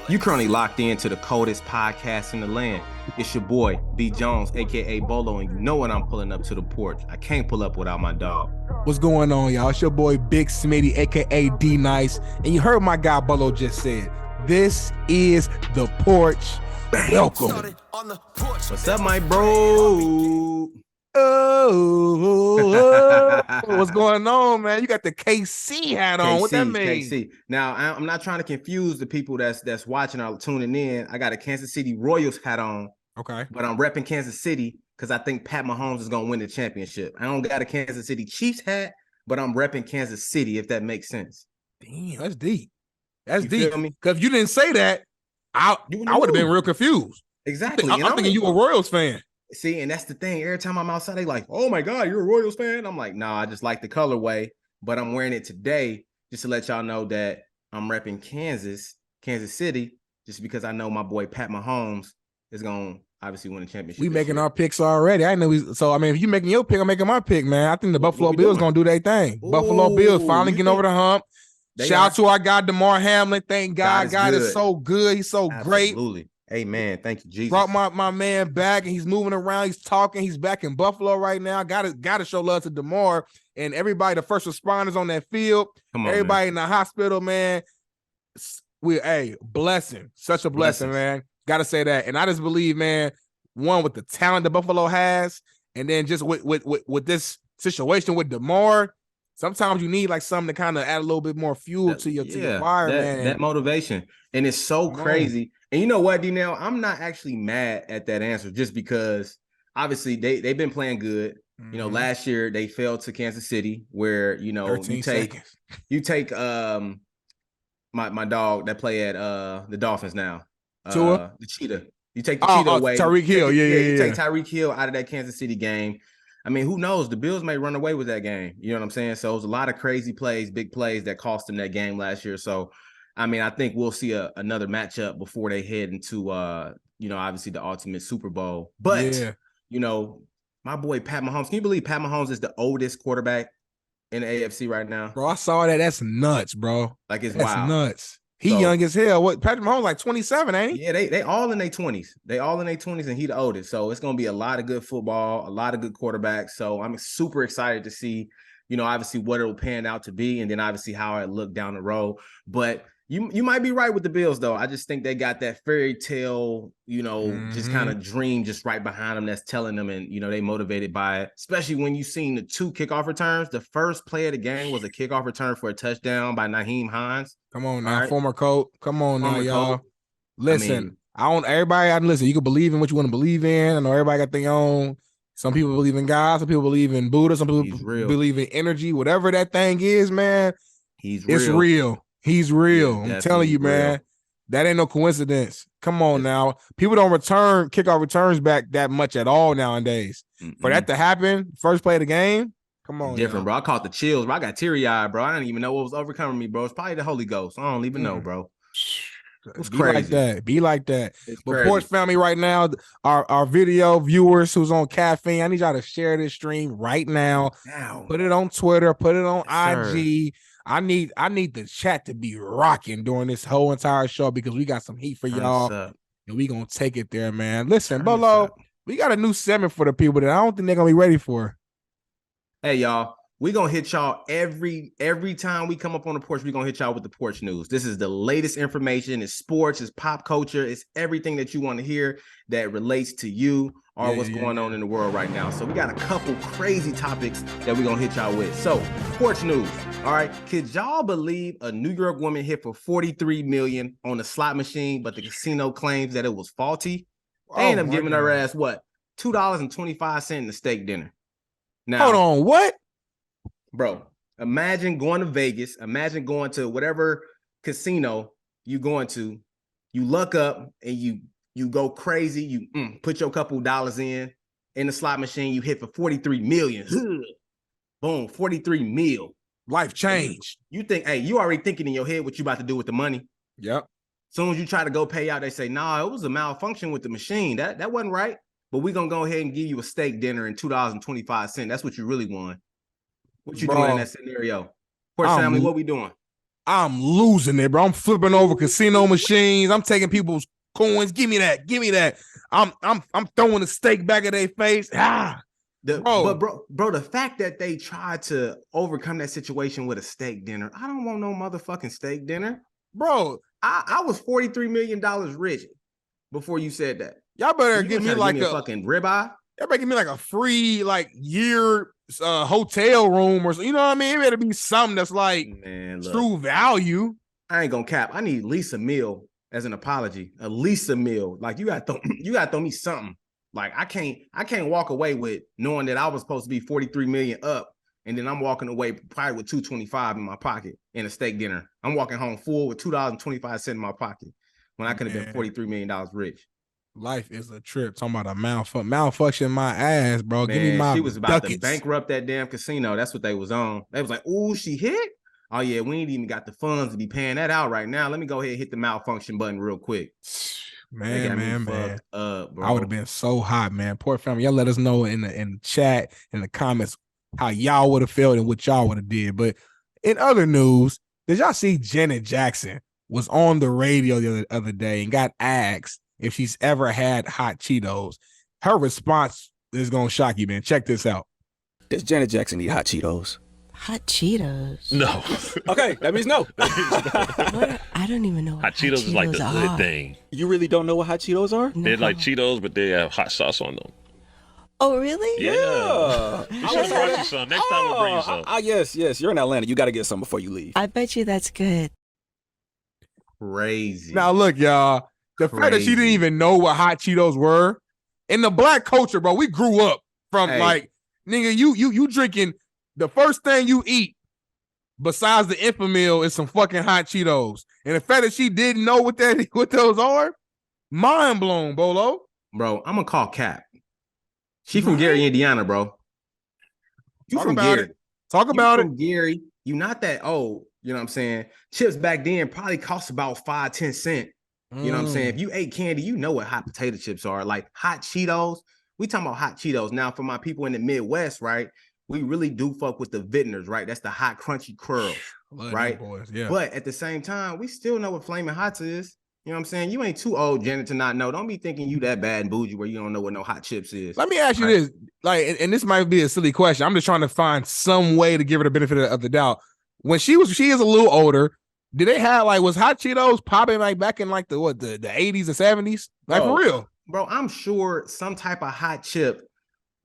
You currently locked into the coldest podcast in the land. It's your boy, B. Jones, aka Bolo, and you know when I'm pulling up to the porch. I can't pull up without my dog. What's going on, y'all? It's your boy, Big Smitty, aka D Nice. And you heard my guy Bolo just said, this is the porch. Welcome. What's up, my bro? What's going on, man? You got the KC hat on. What that mean? KC. Now, I'm not trying to confuse the people that's watching or tuning in. I got a Kansas City Royals hat on. Okay. But I'm repping Kansas City because I think Pat Mahomes is going to win the championship. I don't got a Kansas City Chiefs hat, but I'm repping Kansas City, if that makes sense. Damn, that's deep. That's You deep. feel me? Because if you didn't say that, I would have been real confused. Exactly. I'm thinking you a Royals fan. See, and that's the thing. Every time I'm outside, they like, oh my God, you're a Royals fan? I'm like, nah, I just like the colorway, but I'm wearing it today just to let y'all know that I'm repping Kansas City, just because I know my boy Pat Mahomes is going to obviously win the championship. We making our picks already. I know if you making your pick, I'm making my pick, man. I think the Buffalo Bills going to do their thing. Ooh, Buffalo Bills finally getting over the hump. Shout out to our guy, DeMar Hamlin. Thank God. God is so good. He's so great. Absolutely. Amen. Thank you, Jesus. Brought my man back, and he's moving around. He's talking. He's back in Buffalo right now. Got to show love to DeMar and everybody, the first responders on that field. Come on, everybody man. in the hospital, man. Blessing. Such a blessing, man. Got to say that. And I just believe, man, one, with the talent that Buffalo has, and then just with this situation with DeMar, sometimes you need like something to kind of add a little bit more fuel to your fire, man. That motivation. And it's so crazy. And you know what, D-Nail? I'm not actually mad at that answer just because obviously they've been playing good. You know, last year they fell to Kansas City, where, you know, you take my dog that play at the Dolphins now. The Cheetah. You take the Cheetah away. Tyreek Hill. You take Tyreek Hill out of that Kansas City game. I mean, who knows? The Bills may run away with that game. You know what I'm saying? So it was a lot of crazy plays, big plays that cost them that game last year. So, I mean, I think we'll see another matchup before they head into, you know, obviously the ultimate Super Bowl. But, you know, my boy Pat Mahomes, can you believe Pat Mahomes is the oldest quarterback in the AFC right now? Bro, I saw that. That's nuts, bro. Like, it's That's wild. Nuts. He young as hell. What, Patrick Mahomes like 27, ain't he? Yeah, they all in their 20s. They all in their 20s, and he the oldest. So it's going to be a lot of good football, a lot of good quarterbacks. So I'm super excited to see, you know, obviously what it'll pan out to be, and then obviously how it look down the road. But you might be right with the Bills, though. I just think they got that fairy tale, you know, just kind of dream just right behind them that's telling them, and, you know, they motivated by it, especially when you seen the 2 kickoff returns. The first play of the game was a kickoff return for a touchdown by Naheem Hines. Come on now, former coach. Come on now, y'all. Coach. Listen, listen, you can believe in what you want to believe in. I know everybody got their own. Some people believe in God, some people believe in Buddha, some people believe in energy. Whatever that thing is, man, it's real. He's real. I'm telling you, man. That ain't no coincidence. Come on now. People don't return kickoff returns back that much at all nowadays. For that to happen, first play of the game, come on. Different, bro. I caught the chills, bro. I got teary-eyed, bro. I didn't even know what was overcoming me, bro. It's probably the Holy Ghost. I don't even know, bro. It's crazy. Be like that. But Porch family right now, our video viewers who's on caffeine, I need y'all to share this stream right now. Put it on Twitter. Put it on IG. I need the chat to be rocking during this whole entire show because we got some heat for y'all, and we gonna take it there, man. Listen, Bolo, we got a new segment for the people that I don't think they're gonna be ready for. Hey, y'all, we gonna hit y'all every time we come up on the porch. We gonna hit y'all with the porch news. This is the latest information. It's sports, it's pop culture, it's everything that you want to hear that relates to you or what's going on in the world right now. So we got a couple crazy topics that we're gonna hit y'all with. So, porch news. All right, could y'all believe a New York woman hit for $43 million on a slot machine, but the casino claims that it was faulty? They ended up giving her ass what? $2.25 in the steak dinner. Now, hold on, what? Bro, imagine going to Vegas. Imagine going to whatever casino you going to. You luck up and you go crazy. You put your couple dollars in the slot machine. You hit for $43 million. Boom, 43 mil. Life changed. You think, hey, you already thinking in your head what you about to do with the money. Yep. Soon as you try to go pay out, they say, nah, it was a malfunction with the machine. That wasn't right. But we're going to go ahead and give you a steak dinner and $2.25. That's what you really want. What you doing in that scenario? Porch family, what we doing? I'm losing it, bro. I'm flipping over casino machines. I'm taking people's coins. Give me that. Give me that. I'm throwing the steak back at their face. But the fact that they tried to overcome that situation with a steak dinner, I don't want no motherfucking steak dinner, bro. I was $43 million rich before you said that. Y'all better give me like a fucking ribeye. Y'all better give me like a free year hotel room or something. You know what I mean? It better be something that's like true value. I ain't gonna cap. I need at least a meal as an apology. At least a meal. Like you gotta throw me something. Like I can't walk away with knowing that I was supposed to be 43 million up, and then I'm walking away probably with 225 in my pocket in a steak dinner. I'm walking home full with $2.25 in my pocket when I could have been $43 million rich. Life is a trip. Talking about a malfunction my ass, bro. Man, give me my she was about to bankrupt that damn casino. That's what they was on. They was like, ooh, she hit? Oh, yeah, we ain't even got the funds to be paying that out right now. Let me go ahead and hit the malfunction button real quick. Man. Up, bro. I would have been so hot, man. Poor family. Y'all let us know in the chat, in the comments, how y'all would have felt and what y'all would have did. But in other news, did y'all see Janet Jackson was on the radio the other day and got asked if she's ever had hot Cheetos? Her response is going to shock you, man. Check this out. Does Janet Jackson eat hot Cheetos? Hot Cheetos? No. Okay, that means no. I don't even know what hot Cheetos is like the hood thing. You really don't know what hot Cheetos are? No. They're like Cheetos, but they have hot sauce on them. Oh, really? Yeah. You should watch you some. Next time we'll bring you some. Yes. You're in Atlanta. You got to get some before you leave. I bet you that's good. Crazy. Now, look, y'all. The fact that she didn't even know what hot Cheetos were. In the black culture, bro, we grew up from nigga, you drinking the first thing you eat besides the Infamil is some fucking hot Cheetos. And the fact that she didn't know what those are, mind blown, Bolo. Bro, I'm gonna call Cap. She from Gary, Indiana, bro. You Talk from about Gary. It. Talk about it. Gary, you not that old. You know what I'm saying? Chips back then probably cost about 5-10 cents. You know what I'm saying? If you ate candy, you know what hot potato chips are. Like hot Cheetos. We talking about hot Cheetos. Now, for my people in the Midwest, right? We really do fuck with the Vintners, right? That's the hot, crunchy curls, right? Boys, yeah. But at the same time, we still know what Flaming Hots is. You know what I'm saying? You ain't too old, Janet, to not know. Don't be thinking you that bad and bougie where you don't know what no hot chips is. Let me ask you this. And this might be a silly question. I'm just trying to find some way to give her the benefit of the doubt. When she is a little older, did they have was hot Cheetos popping back in the 80s and 70s? For real? Bro, I'm sure some type of hot chip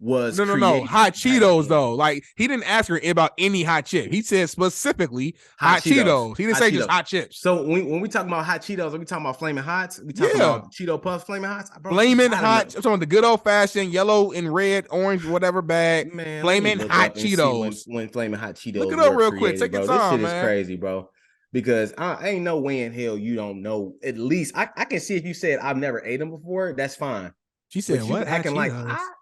was no hot Cheetos though. He didn't ask her about any hot chip. He said specifically hot Cheetos. He didn't say just hot chips. So when we talk about hot Cheetos, are we talking about Flaming Hots? We talking about Cheeto Puffs, Flaming Hots? Bro, Flaming Hot. I'm talking about the good old fashioned yellow and red, orange, whatever bag. Man, Flaming Hot Cheetos. When Flaming Hot Cheetos. Look it up real quick. Take your time, man. This shit is crazy, bro. Because I ain't no way in hell you don't know. At least I can see if you said I've never ate them before. That's fine. She said, "What?" Acting like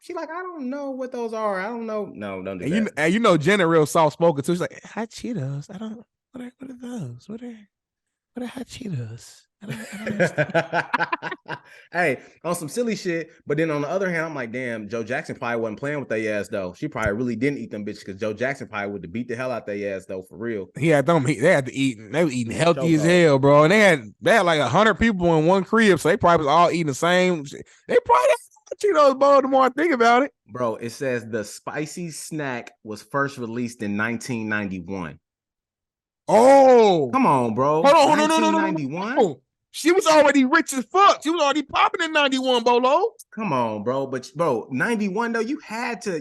she I don't know what those are. I don't know. No, don't do that. And you know, Jenna real soft spoken too. She's like, hot Cheetos. I don't. What are those? What are hot Cheetos? I don't Hey, on some silly shit. But then on the other hand, I'm like, damn, Joe Jackson probably wasn't playing with their ass though. She probably really didn't eat them bitches because Joe Jackson probably would have beat the hell out their ass though, for real. They had to eat. They were eating healthy as hell, bro. And they had like 100 people in one crib, so they probably was all eating the same. They probably had Cheetos, bro. The more I think about it, bro, it says the spicy snack was first released in 1991. Oh, come on, bro. Hold on, no. She was already rich as fuck. She was already popping in 91, Bolo. Come on, bro. But bro, 91 though, you had to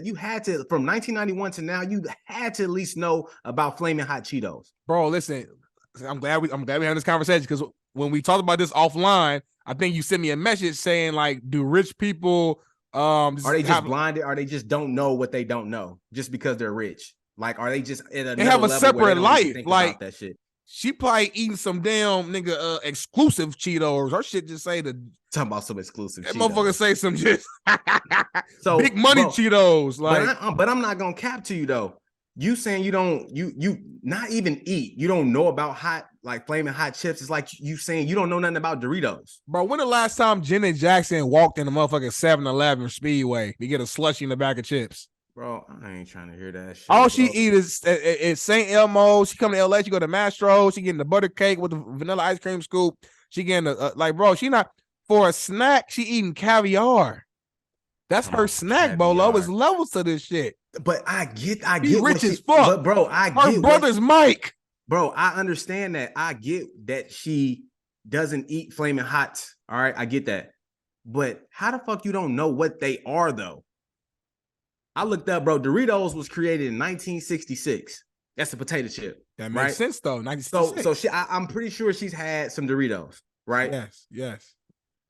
from 1991 to now, you had to at least know about Flaming Hot Cheetos. Bro, listen, I'm glad we had this conversation because when we talked about this offline, I think you sent me a message saying do rich people are they just blinded? Or they just don't know what they don't know just because they're rich? Are they just in they have a separate life? Like that shit. She probably eating some damn nigga exclusive Cheetos. Her shit just say talking about some exclusive. That motherfucker say some just so big money Cheetos. But I'm not gonna cap to you though. You saying you don't you not even eat. You don't know about Flaming Hot chips. It's like you saying you don't know nothing about Doritos. Bro, when the last time Janet Jackson walked in a motherfucking 7-Eleven Speedway to get a slushie in the bag of chips? Bro, I ain't trying to hear that shit. All she eat is St. Elmo. She come to LA. She go to Mastro. She getting the butter cake with the vanilla ice cream scoop. She getting the like, bro. She not for a snack. She eating caviar. That's her snack, Bolo. It's levels to this shit. But I get rich as fuck. But bro, her brother's Mike. Bro, I understand that. I get that she doesn't eat Flaming Hots. All right, I get that. But how the fuck you don't know what they are though? I looked up, bro. Doritos was created in 1966. That's a potato chip. That makes sense, though. 1966. So I'm pretty sure she's had some Doritos, right? Yes.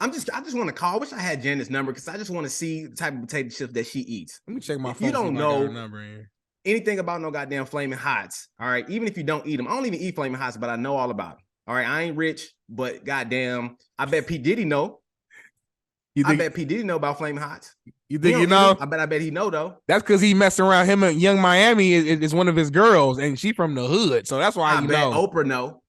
I just want to call. I wish I had Janet's number because I just want to see the type of potato chips that she eats. Let me check my phone. You don't know anything about no goddamn Flaming Hots, all right? Even if you don't eat them, I don't even eat Flaming Hots, but I know all about them. All right, I ain't rich, but goddamn, I bet P Diddy know. I bet P Diddy know about Flaming Hots. You think you know? I bet he know though. That's because he messing around. Him and Young Miami is one of his girls, and she from the hood, so that's why I bet Oprah know.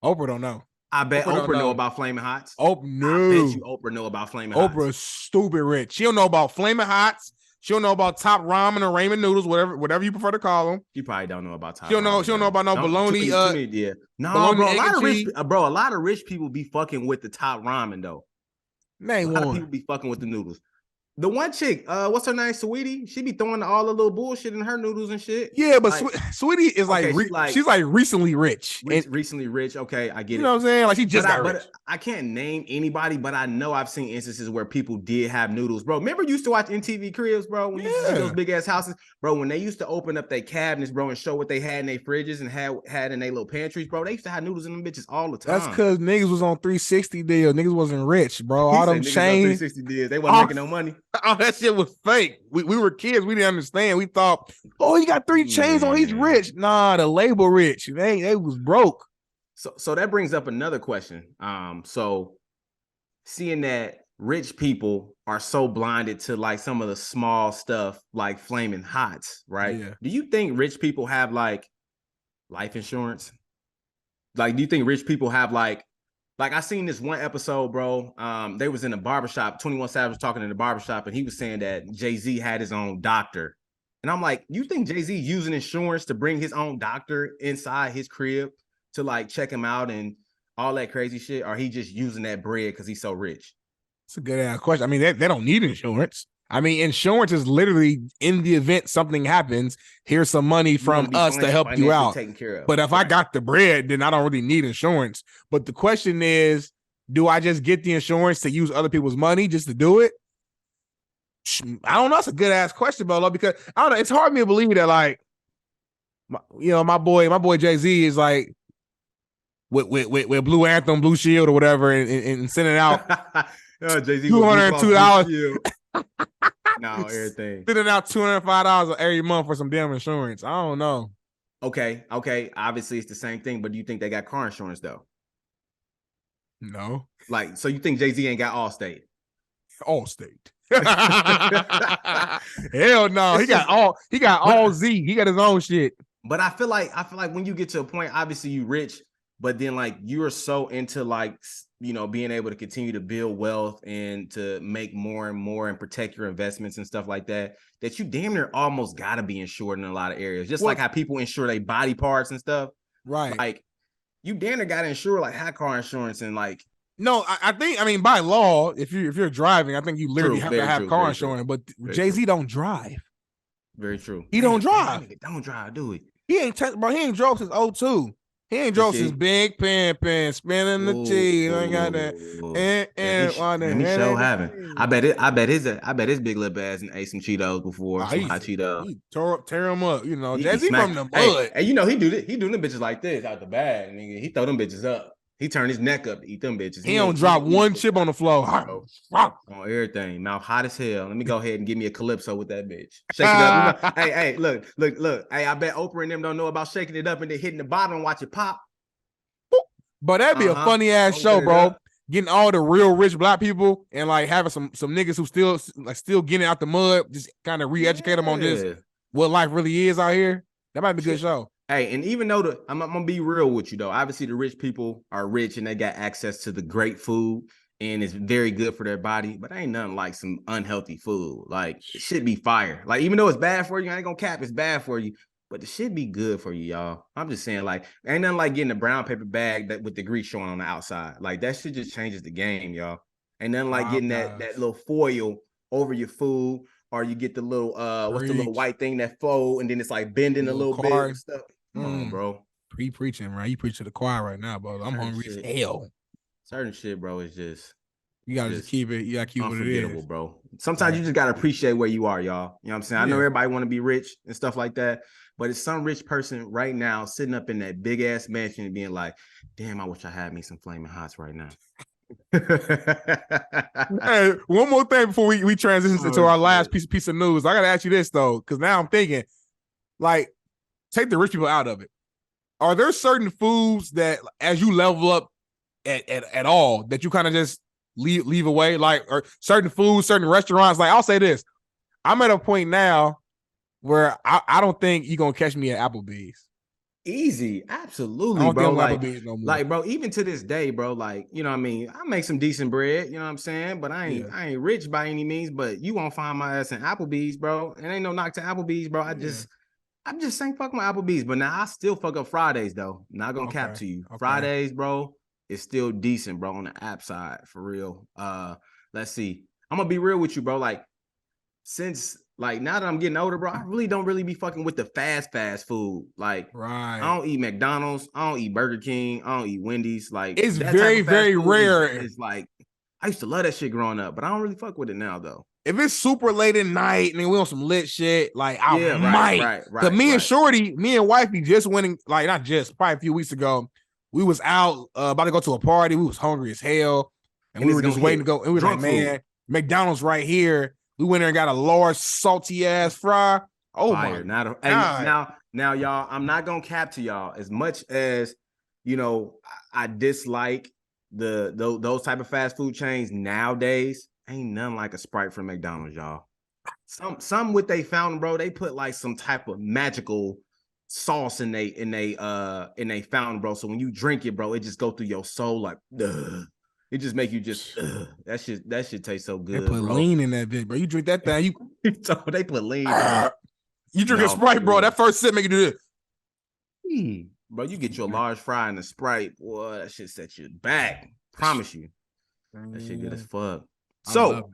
Oprah don't know. I bet Oprah know about Flaming Hots. Oprah, no. I bet you Oprah know about Flaming Hots. Oprah's stupid rich. She don't know about Flaming Hots. She don't know about Top Ramen or Ramen Noodles, whatever you prefer to call them. She probably don't know about Top. She don't know about no bologna. Yeah, no, bro. A lot of rich people be fucking with the Top Ramen though. Name a lot one. of people be fucking with the noodles. The one chick, what's her name, Sweetie? She be throwing all the little bullshit in her noodles and shit. Yeah, but like, Sweetie is she's like recently rich. Recently rich. Okay, I get it. You know what I'm saying? Like she just got rich. But I can't name anybody, but I know I've seen instances where people did have noodles, bro. Remember you used to watch MTV Cribs, bro? When you used to see those big ass houses, bro. When they used to open up their cabinets, bro, and show what they had in their fridges and had in their little pantries, bro. They used to have noodles in them bitches all the time. That's because niggas was on 360 deal. Niggas wasn't rich, bro. All them chains. 360 deals. They wasn't making no money. All that shit was fake. We were kids. We didn't understand. We thought, oh, he got 3 chains on. He's rich. Nah, the label rich. They was broke. So that brings up another question. So seeing that rich people are so blinded to like some of the small stuff like Flaming Hots, right? Yeah. Do you think rich people have like life insurance? Like, do you think rich people have like I seen this one episode, bro. They was in a barbershop. 21 Savage was talking in the barbershop, and he was saying that Jay-Z had his own doctor. And I'm like, you think Jay-Z using insurance to bring his own doctor inside his crib to like check him out and all that crazy shit? Or he just using that bread because he's so rich? It's a good ass question. I mean, they don't need insurance. I mean, insurance is literally in the event something happens, here's some money from us to help you out. But if I got the bread, then I don't really need insurance. But the question is, do I just get the insurance to use other people's money just to do it? I don't know. That's a good ass question, Bolo, because I don't know. It's hard for me to believe that, like, my boy Jay-Z is like with Blue Anthem, Blue Shield, or whatever, and sending out Jay-Z $202. No, everything. Sending out $205 every month for some damn insurance. I don't know. Okay. Obviously, it's the same thing, but do you think they got car insurance though? No. Like, so you think Jay-Z ain't got Allstate? Allstate. Hell no. He got all Z. He got his own shit. But I feel like when you get to a point, obviously you rich, but then like you're so into like, being able to continue to build wealth and to make more and more and protect your investments and stuff like that, that you damn near almost got to be insured in a lot of areas. Just like how people insure their body parts and stuff. Right. Like you damn near got to insure like high car insurance and like. No, I think by law, if you're driving, I think you literally have to have car insurance. But Jay-Z don't drive. Very true. He don't drive. Don't drive, do it. He ain't drove since 2002. He ain't drove since Big Pen spinning the cheese. I got that. And he show having. I bet his big lip ass and ate some Cheetos before. Some Hot Cheetos. He tear him up. Jay-Z from the mud. Hey, he do them bitches like this out the bag. Nigga. He throw them bitches up. He turned his neck up to eat them bitches. He don't drop one chip on the floor. On everything. Mouth hot as hell. Let me go ahead and give me a calypso with that bitch. Shake it up. Hey, look. Hey, I bet Oprah and them don't know about shaking it up and then hitting the bottom and watch it pop. But that'd be a funny ass show, bro. Getting all the real rich black people and like having some niggas who still getting out the mud, just kind of re-educate them on just what life really is out here. That might be a good show. Hey, and even though I'm gonna be real with you though, obviously the rich people are rich and they got access to the great food and it's very good for their body, but ain't nothing like some unhealthy food. Like, it should be fire. Like, even though it's bad for you, I ain't gonna cap, it's bad for you, but it should be good for you, y'all. I'm just saying, like, ain't nothing like getting a brown paper bag that with the grease showing on the outside. Like, that shit just changes the game, y'all. Ain't nothing like getting that little foil over your food, or you get the little what's the little white thing that fold, and then it's like bending a little bit and stuff. Come on, bro. Preaching, right? You preach to the choir right now, bro. I'm hungry as hell. Certain shit, bro, is just you gotta just keep it. You gotta keep what it is, bro. Sometimes you just gotta appreciate where you are, y'all. You know what I'm saying? I know everybody want to be rich and stuff like that, but it's some rich person right now sitting up in that big ass mansion and being like, "Damn, I wish I had me some Flaming Hots right now." Hey, one more thing before we transition to our last piece of news. I gotta ask you this though, because now I'm thinking, like, take the rich people out of it. Are there certain foods that, as you level up at all, that you kind of just leave away? Like, or certain foods, certain restaurants? Like, I'll say this: I'm at a point now where I don't think you're gonna catch me at Applebee's. Easy, absolutely, bro. Like, bro, even to this day, bro, like, you know what I mean? I make some decent bread, you know what I'm saying? But I ain't rich by any means, but you won't find my ass in Applebee's, bro. And ain't no knock to Applebee's, bro. I'm just saying fuck my Applebee's, but now I still fuck up Fridays though. Not gonna cap to you. Fridays, bro, is still decent, bro, on the app side, for real. Let's see. I'm gonna be real with you, bro. Like, since like now that I'm getting older, bro, I really don't be fucking with the fast food. Like, I don't eat McDonald's, I don't eat Burger King, I don't eat Wendy's. Like, it's very, very rare. It's like, I used to love that shit growing up, but I don't really fuck with it now though. If it's super late at night and we on some lit shit, like, I might. Right. Cause me and Shorty, me and Wifey just went like, not just, probably a few weeks ago, we was out about to go to a party. We was hungry as hell, and we were just waiting to go. And we were like, man, McDonald's right here. We went there and got a large salty ass fry. Oh my God. Now, y'all, I'm not gonna cap to y'all. As much as, you know, I dislike those type of fast food chains nowadays, ain't nothing like a Sprite from McDonald's, y'all. Some with they fountain, bro, they put like some type of magical sauce in they fountain, bro. So when you drink it, bro, it just go through your soul like, ugh. It just make you just that shit tastes so good. They put lean in that bitch, bro. You drink that thing, so they put lean. You drink a Sprite, bro. That first sip make you do this. Bro, you get your large fry in the Sprite, boy, that shit set you back. Promise you. That shit good as fuck. So,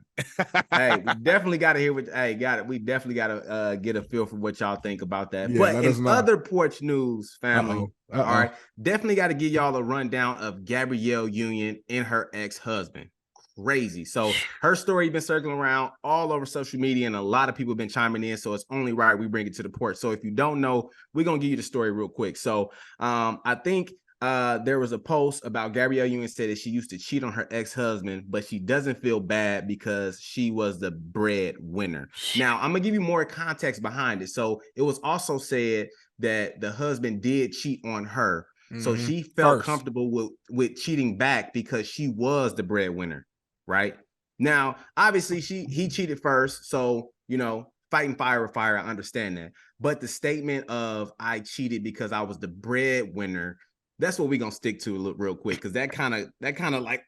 hey, we definitely got to hear what. Hey, got it. We definitely got to get a feel for what y'all think about that. Yeah, but in other Porch news, family, all right, definitely got to give y'all a rundown of Gabrielle Union and her ex-husband. Crazy. So her story been circling around all over social media, and a lot of people have been chiming in. So it's only right we bring it to the Porch. So if you don't know, we're gonna give you the story real quick. So I think. There was a post about Gabrielle Union said that she used to cheat on her ex-husband, but she doesn't feel bad because she was the breadwinner. Now, I'm gonna give you more context behind it. So it was also said that the husband did cheat on her. So she felt comfortable with cheating back because she was the breadwinner, right? Now, obviously, he cheated first. So, you know, fighting fire with fire, I understand that. But the statement of I cheated because I was the breadwinner, that's what we're gonna stick to real quick, because that kind of like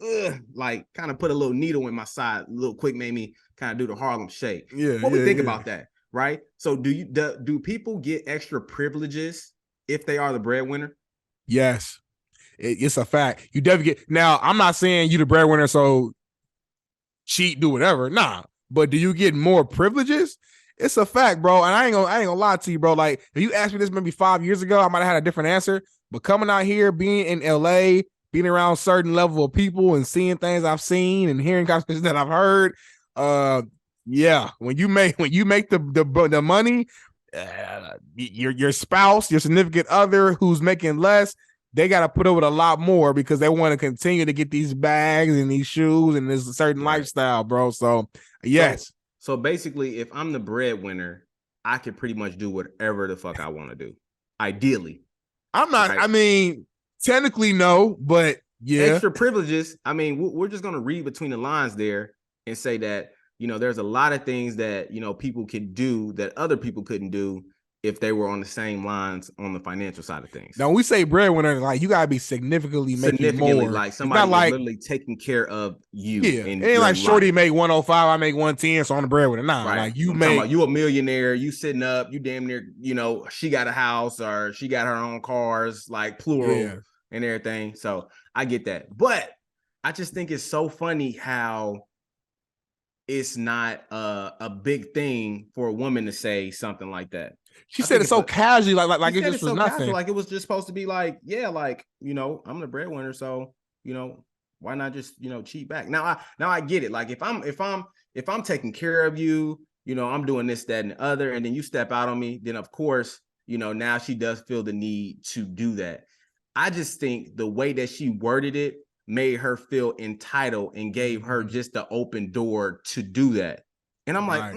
kind of put a little needle in my side a little quick, made me kind of do the Harlem Shake. What we think about that, right? So do people get extra privileges if they are the breadwinner? Yes, it's a fact. You definitely get. Now, I'm not saying you the breadwinner, so cheat, do whatever. Nah, but do you get more privileges? It's a fact, bro. And I ain't gonna lie to you, bro. Like, if you asked me this maybe 5 years ago, I might have had a different answer. But coming out here, being in LA, being around certain level of people and seeing things I've seen and hearing conversations that I've heard, when you make the money, your spouse, your significant other who's making less, they got to put up with a lot more because they want to continue to get these bags and these shoes and this certain lifestyle, bro. So yes. So basically, if I'm the breadwinner, I can pretty much do whatever the fuck I want to do. Ideally. I'm not, right. I mean, technically no, but yeah. Extra privileges. I mean, we're just going to read between the lines there and say that, you know, there's a lot of things that, you know, people can do that other people couldn't do if they were on the same lines on the financial side of things. Now, when we say breadwinner, like you gotta be significantly making more. Like it's somebody not like literally taking care of you. Yeah, in it ain't like your Shorty life. make 105, I make 110, so I'm the breadwinner. Nah, Right. like you I'm make talking about you a millionaire, you sitting up, you damn near, she got a house or she got her own cars, like plural and everything. So I get that. But I just think it's so funny how it's not a big thing for a woman to say something like that. She said it so casually, like it just was nothing. Casual, like it was just supposed to be like, yeah, like, I'm the breadwinner, so why not just cheat back? Now I get it. Like if I'm taking care of you, I'm doing this, that, and the other, and then you step out on me, then of course, now she does feel the need to do that. I just think the way that she worded it made her feel entitled and gave her just the open door to do that. And I'm like,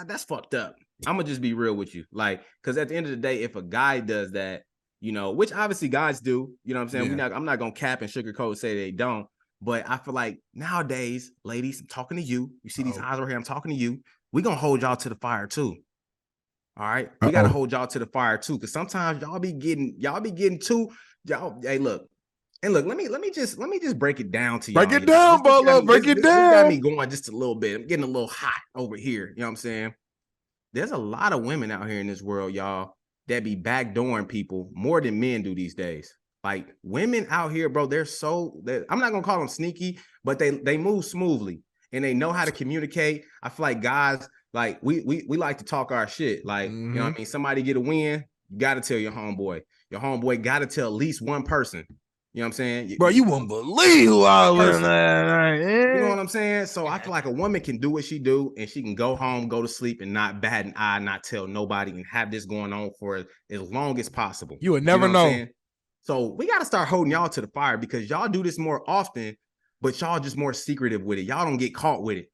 that's fucked up. I'm gonna just be real with you. Like, because at the end of the day, if a guy does that, which obviously guys do, you know what I'm saying? Yeah. I'm not gonna cap and sugarcoat say they don't, but I feel like nowadays, ladies, I'm talking to you. You see these eyes right here, I'm talking to you. We're gonna hold y'all to the fire too. All right. We gotta hold y'all to the fire too. Cause sometimes y'all be getting too, y'all, hey, look. And look, let me just break it down to y'all. Break it down, Butler. Break it down. This got me going just a little bit. I'm getting a little hot over here. You know what I'm saying? There's a lot of women out here in this world, y'all, that be backdooring people more than men do these days. Like women out here, bro, I'm not gonna call them sneaky, but they move smoothly and they know how to communicate. I feel like guys, like we like to talk our shit. Like, you know what I mean? Somebody get a win, you gotta tell your homeboy. Your homeboy gotta tell at least one person. You know what I'm saying? Bro, you won't believe who I was. You know what I'm saying? So I feel like a woman can do what she do and she can go home, go to sleep and not bat an eye, not tell nobody and have this going on for as long as possible. You would never know. So we got to start holding y'all to the fire because y'all do this more often, but y'all just more secretive with it. Y'all don't get caught with it.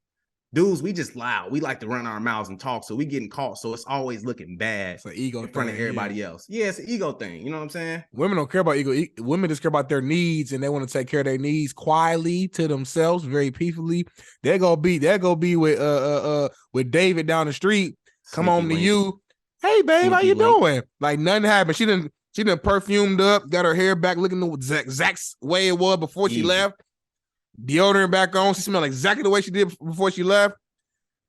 Dudes, we just loud. We like to run our mouths and talk, so we getting caught. So it's always looking bad in front of everybody else. Yeah, it's an ego thing. You know what I'm saying? Women don't care about ego. Women just care about their needs, and they want to take care of their needs quietly to themselves, very peacefully. They're gonna be with David down the street. Come home to you. Hey, babe, how you doing? Like nothing happened. She done perfumed up, got her hair back looking the exact way it was before she left. Deodorant back on. She smelled exactly the way she did before she left.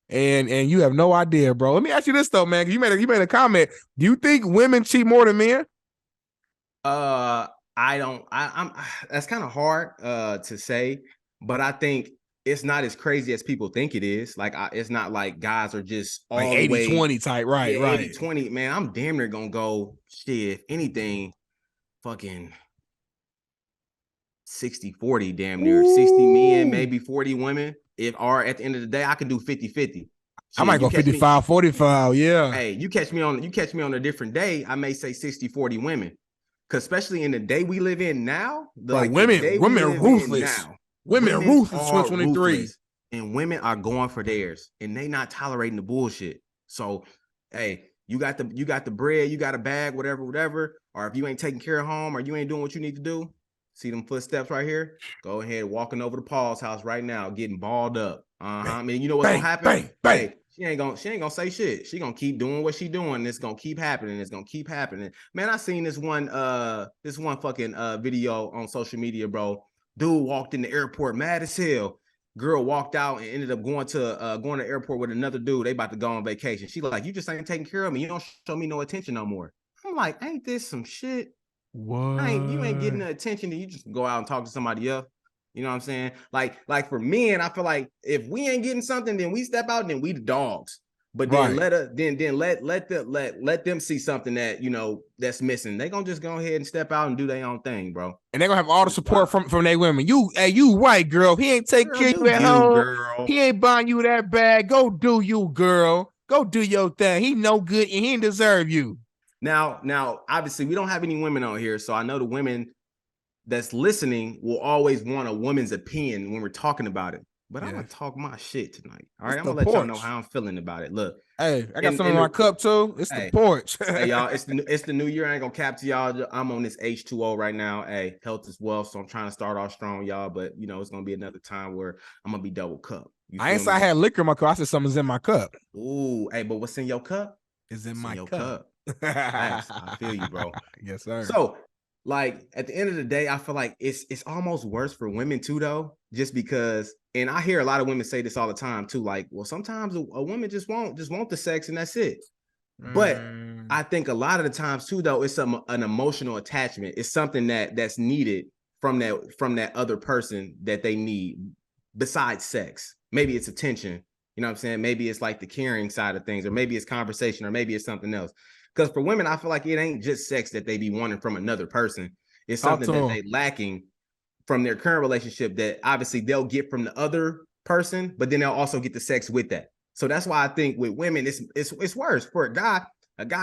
And you have no idea, bro. Let me ask you this though, man. You made a comment. Do you think women cheat more than men? I don't. I'm that's kind of hard to say, but I think it's not as crazy as people think it is. Like it's not like guys are just all like 80-20 type, right? 80-20, man. I'm damn near gonna go shit. If anything, fucking 60-40, damn near. 60 men, maybe 40 women. At the end of the day, I can do 50-50. I might go 55-45, yeah. Hey, you catch me on a different day, I may say 60-40 women. Because especially in the day we live in now, women ruthless. Women ruthless 2023. And women are going for theirs and they not tolerating the bullshit. So, hey, you got the bread, you got a bag, whatever. Or if you ain't taking care of home or you ain't doing what you need to do, see them footsteps right here? Go ahead, walking over to Paul's house right now, getting balled up. I mean, you know what's gonna happen? Hey, she ain't gonna say shit. She gonna keep doing what she doing. It's gonna keep happening. It's gonna keep happening. Man, I seen this one fucking video on social media, bro. Dude walked in the airport mad as hell. Girl walked out and ended up going to the airport with another dude. They about to go on vacation. She like, you just ain't taking care of me. You don't show me no attention no more. I'm like, ain't this some shit? What? You ain't getting the attention that you just go out and talk to somebody else. You know what I'm saying? Like for men, I feel like if we ain't getting something, then we step out, then we the dogs. But then let them see something that that's missing. They gonna just go ahead and step out and do their own thing, bro. And they gonna have all the support from their women. You right, girl. He ain't taking care of you at home. Girl. He ain't buying you that bag. Go do you, girl. Go do your thing. He no good and he ain't deserve you. Now, obviously, we don't have any women on here, so I know the women that's listening will always want a woman's opinion when we're talking about it. But I'm gonna talk my shit tonight. All right, I'm gonna let y'all know how I'm feeling about it. Look, hey, I got some in my cup too. It's the porch. Hey, y'all, it's the new year. I ain't gonna cap to y'all. I'm on this H2O right now. Hey, health is wealth, so I'm trying to start off strong, y'all. But it's gonna be another time where I'm gonna be double cup. I ain't say I had liquor in my cup. I said something's in my cup. Ooh, hey, but what's in your cup? is in It's my your cup. Facts. I feel you, bro. Yes, sir. So, like at the end of the day, I feel like it's almost worse for women too, though, just because. And I hear a lot of women say this all the time too. Like, well, sometimes a woman just want the sex and that's it. But I think a lot of the times too, though, it's an emotional attachment. It's something that's needed from that other person that they need besides sex. Maybe it's attention. You know what I'm saying? Maybe it's like the caring side of things, or maybe it's conversation, or maybe it's something else. Because for women, I feel like it ain't just sex that they be wanting from another person. It's something that they lacking from their current relationship that obviously they'll get from the other person, but then they'll also get the sex with that. So that's why I think with women, it's worse. For a guy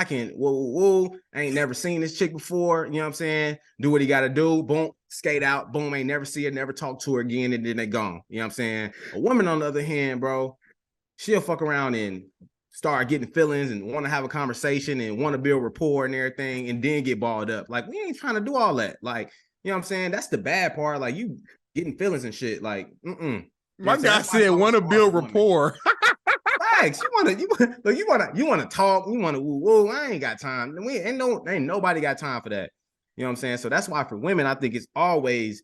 can, whoa, I ain't never seen this chick before. You know what I'm saying? Do what he got to do. Boom, skate out. Boom, ain't never see her, never talk to her again, and then they gone. You know what I'm saying? A woman, on the other hand, bro, she'll fuck around and start getting feelings and want to have a conversation and want to build rapport and everything, and then get balled up. Like, we ain't trying to do all that. Like, you know what I'm saying? That's the bad part. Like, you getting feelings and shit. Like, My guy said want to build rapport. Facts. You want to talk. You want to woo. I ain't got time. Ain't nobody got time for that. You know what I'm saying? So that's why for women, I think it's always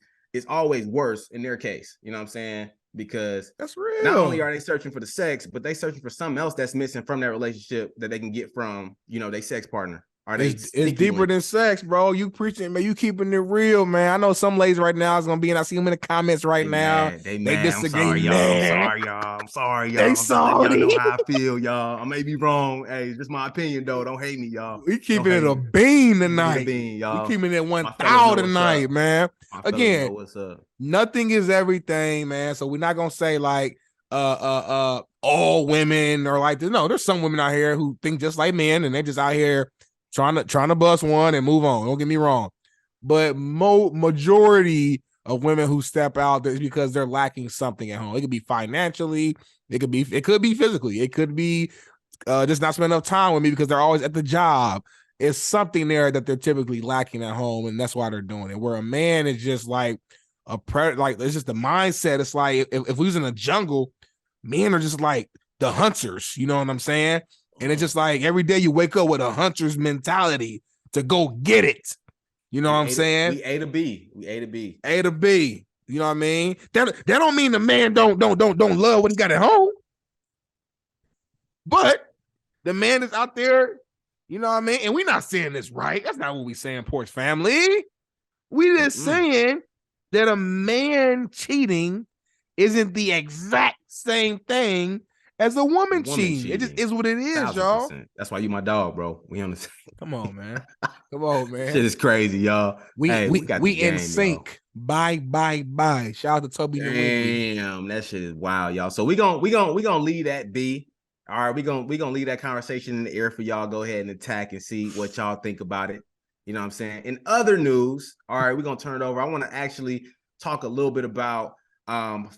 worse in their case. You know what I'm saying? Because that's real. Not only are they searching for the sex, but they searching for something else that's missing from that relationship that they can get from, their sex partner. It's deeper than sex, bro. You preaching, man. You keeping it real, man. I know some ladies right now is gonna be, and I see them in the comments right now. They disagree. I'm sorry, y'all. I'm sorry, y'all. They sorry. Y'all know how I feel, y'all. I may be wrong. Hey, just my opinion, though. Don't hate me, y'all. We keeping it a bean tonight. Y'all. We keeping it 1,000 tonight, man. Again, what's up. Nothing is everything, man. So we're not gonna say like all women or like no. There's some women out here who think just like men, and they're just out here trying to bust one and move on. Don't get me wrong, but majority of women who step out is because they're lacking something at home. It could be financially, it could be physically, it could be just not spending enough time with me because they're always at the job. It's something there that they're typically lacking at home, and that's why they're doing it. Where a man is just like a predator, like it's just the mindset. It's like if we was in a jungle, men are just like the hunters. You know what I'm saying? And it's just like every day you wake up with a hunter's mentality to go get it. You know what I'm saying? We A to B. We A to B. A to B. You know what I mean? That don't mean the man don't love what he got at home. But the man is out there, you know what I mean? And we're not saying this right. That's not what we saying, Porch family. We just saying that a man cheating isn't the exact same thing as a woman cheating. It just is what it is, 1,000%. Y'all. That's why you my dog, bro. We on the same. Come on, man. Come on, man. Shit is crazy, y'all. We in sync. Bye. Shout out to Toby. Damn, that shit is wild, y'all. So we gonna leave that be. All right, we gonna leave that conversation in the air for y'all. Go ahead and attack and see what y'all think about it. You know what I'm saying? In other news, all right, we're gonna turn it over. I want to actually talk a little bit about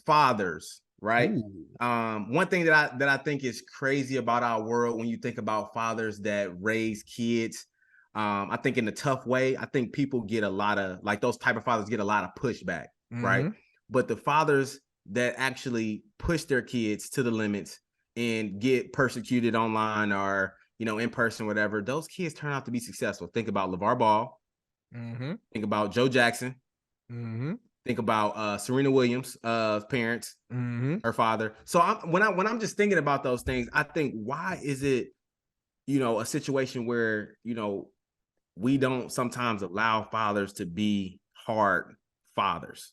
fathers. Right. One thing that I think is crazy about our world when you think about fathers that raise kids, I think in a tough way, I think people get a lot of like those type of fathers get a lot of pushback. Right. But the fathers that actually push their kids to the limits and get persecuted online or, in person, whatever, those kids turn out to be successful. Think about LeVar Ball. Think about Joe Jackson. Think about Serena Williams' parents, her father. So when I'm just thinking about those things, I think, why is it, a situation where, we don't sometimes allow fathers to be hard fathers?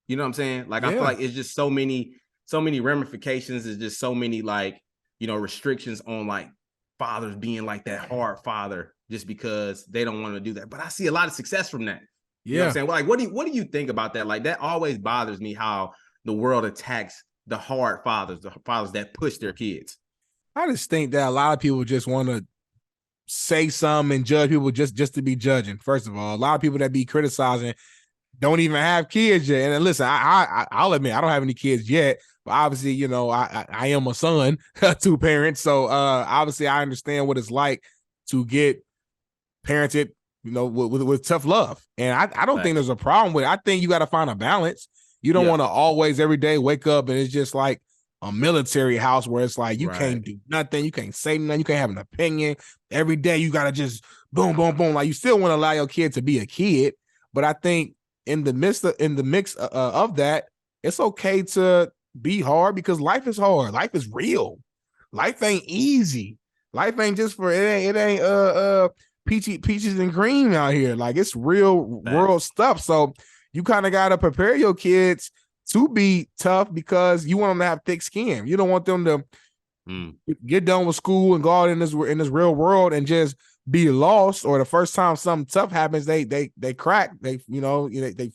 You know what I'm saying? Like, I feel like it's just so many ramifications. There's just so many restrictions on like fathers being like that hard father just because they don't want to do that. But I see a lot of success from that. You know what I'm saying? Well, like, what do you think about that? Like, that always bothers me, how the world attacks the hard fathers, the fathers that push their kids. I just think that a lot of people just want to say something and judge people just to be judging. First of all, a lot of people that be criticizing don't even have kids yet. And listen, I'll admit I don't have any kids yet, but obviously, I am a son to parents. So obviously I understand what it's like to get parented, with tough love. And I don't think there's a problem with it. I think you got to find a balance. You don't want to always every day wake up and it's just like military house where it's like you can't do nothing, you can't say nothing, you can't have an opinion. Every day you gotta just boom, boom, boom. Like you still want to allow your kid to be a kid, but I think in the mix of that, it's okay to be hard because life is hard. Life is real. Life ain't easy. Life ain't just for it ain't peaches and cream out here. Like it's real world stuff. So you kind of gotta prepare your kids to be tough because you want them to have thick skin. You don't want them to get done with school and go out in this real world and just be lost, or the first time something tough happens, they crack, they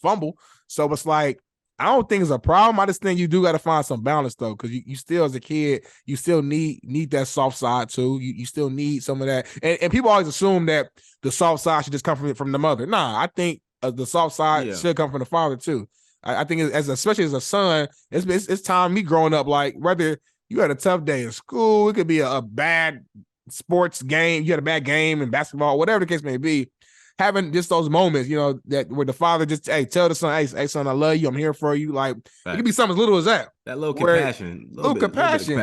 fumble. So it's like, I don't think it's a problem. I just think you do got to find some balance though, because you still as a kid, you still need that soft side too. You still need some of that, and people always assume that the soft side should just come from the mother. Nah, I think the soft side should come from the father too. I think especially as a son, it's time me growing up. Like whether you had a tough day in school, it could be a bad sports game, you had a bad game in basketball, whatever the case may be, having just those moments, that where the father just tell the son, hey son, I love you, I'm here for you. Like it could be something as little as that. That little compassion, little compassion.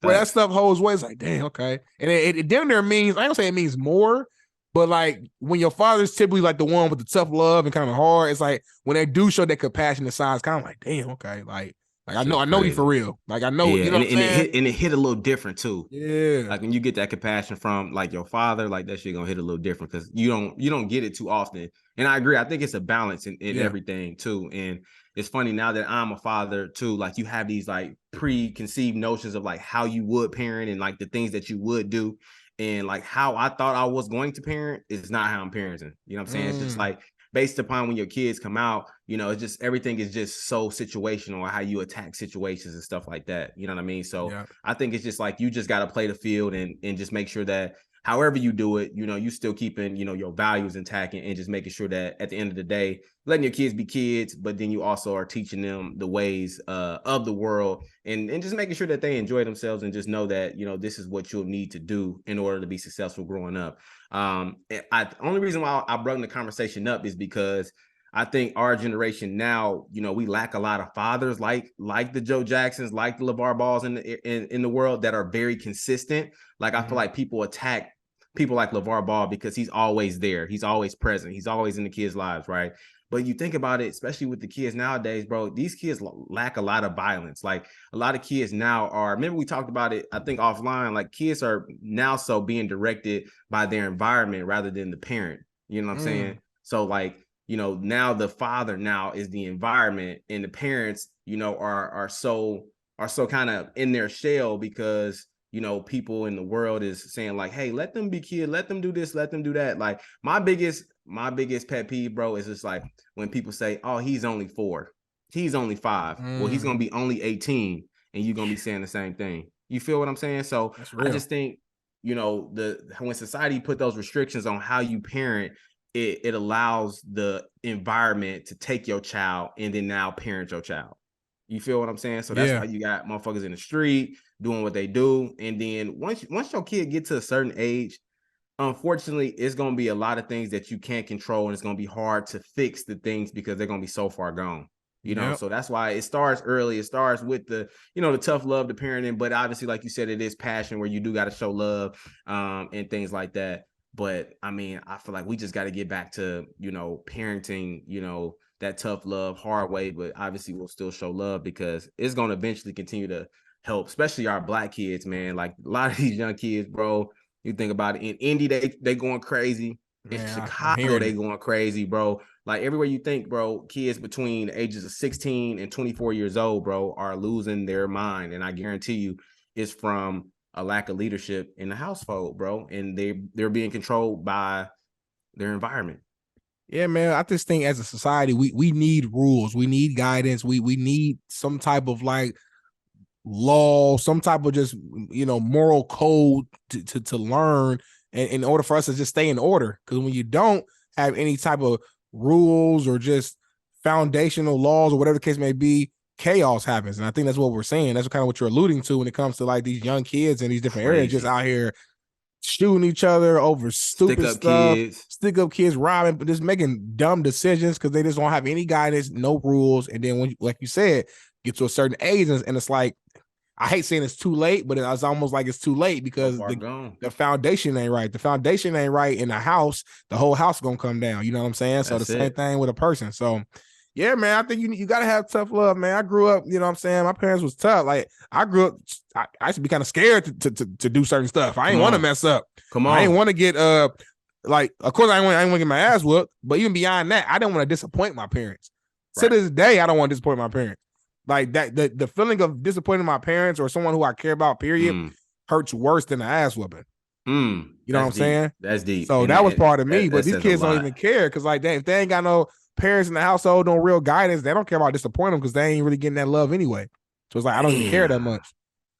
Where that stuff holds weight. It's like, damn, okay. And it down there means, I don't say it means more, but like when your father's typically like the one with the tough love and kind of hard, it's like when they do show that compassionate side, it's kind of like, damn, okay, like I know you for real. Like I know, you know what I'm saying? It hit a little different too. Yeah. Like when you get that compassion from like your father, like that shit gonna hit a little different because you don't get it too often. And I agree. I think it's a balance in everything too. And it's funny now that I'm a father too, like you have these like preconceived notions of like how you would parent and like the things that you would do. And like how I thought I was going to parent is not how I'm parenting. You know what I'm saying? It's just like based upon when your kids come out, it's just everything is just so situational, how you attack situations and stuff like that. You know what I mean? So I think it's just like you just got to play the field and just make sure that however you do it, you still keeping, your values intact and just making sure that at the end of the day, letting your kids be kids, but then you also are teaching them the ways of the world and just making sure that they enjoy themselves and just know that, this is what you'll need to do in order to be successful growing up. The only reason why I brought the conversation up is because I think our generation now, we lack a lot of fathers like the Joe Jacksons, like the LeVar Balls in the world that are very consistent. Like I feel like people attack people like LeVar Ball because he's always there. He's always present. He's always in the kids' lives, right? But you think about it, especially with the kids nowadays, bro, these kids lack a lot of violence. Like a lot of kids now remember we talked about it, I think offline, like kids are now so being directed by their environment rather than the parent. You know what I'm saying? So like, now the father now is the environment and the parents, are so kind of in their shell because, people in the world is saying like, hey, let them be kids, let them do this, let them do that. Like my biggest pet peeve, bro, is just like when people say, oh, he's only 4, he's only 5. Well, he's going to be only 18 and you're going to be saying the same thing. You feel what I'm saying? So I just think, when society put those restrictions on how you parent, it allows the environment to take your child and then now parent your child. You feel what I'm saying? So that's why you got motherfuckers in the street doing what they do. And then once your kid get to a certain age, unfortunately, it's going to be a lot of things that you can't control. And it's going to be hard to fix the things because they're going to be so far gone. So that's why it starts early. It starts with the tough love, the parenting. But obviously, like you said, it is passion where you do got to show love and things like that. But I mean, I feel like we just got to get back to, parenting, that tough love, hard way. But obviously we'll still show love because it's going to eventually continue to help, especially our Black kids, man. Like a lot of these young kids, bro, you think about it in Indy, they going crazy. In Chicago, they going crazy, bro. Like everywhere you think, bro, kids between the ages of 16 and 24 years old, bro, are losing their mind. And I guarantee you it's from a lack of leadership in the household, bro. And they're being controlled by their environment. Yeah, man. I just think as a society, we need rules. We need guidance. We need some type of like law, some type of just, moral code to learn and in order for us to just stay in order. Because when you don't have any type of rules or just foundational laws or whatever the case may be, chaos happens. And I think that's what we're saying. That's kind of what you're alluding to when it comes to like these young kids in these different areas just out here shooting each other over stupid stuff, stick up kids, robbing, but just making dumb decisions because they just don't have any guidance, no rules. And then when, like you said, get to a certain age and it's like, I hate saying it's too late, but it's almost like it's too late because the foundation ain't right. The foundation ain't right in the house. The whole house gonna come down. You know what I'm saying? So the same thing with a person. So yeah, man, I think you gotta have tough love, man. I grew up, you know what I'm saying? My parents was tough. Like I grew up, I used to be kind of scared to do certain stuff. I ain't want to mess up. I ain't want to get like, of course I ain't want to get my ass whooped, but even beyond that, I didn't want to disappoint my parents. Right. To this day, I don't want to disappoint my parents. Like that, the feeling of disappointing my parents or someone who I care about, period, hurts worse than the ass whooping. You know what I'm saying? That's deep. So that was part of me, but these kids don't even care because, like, if they ain't got no parents in the household, no real guidance, they don't care about disappointing them because they ain't really getting that love anyway. So it's like I don't even care that much.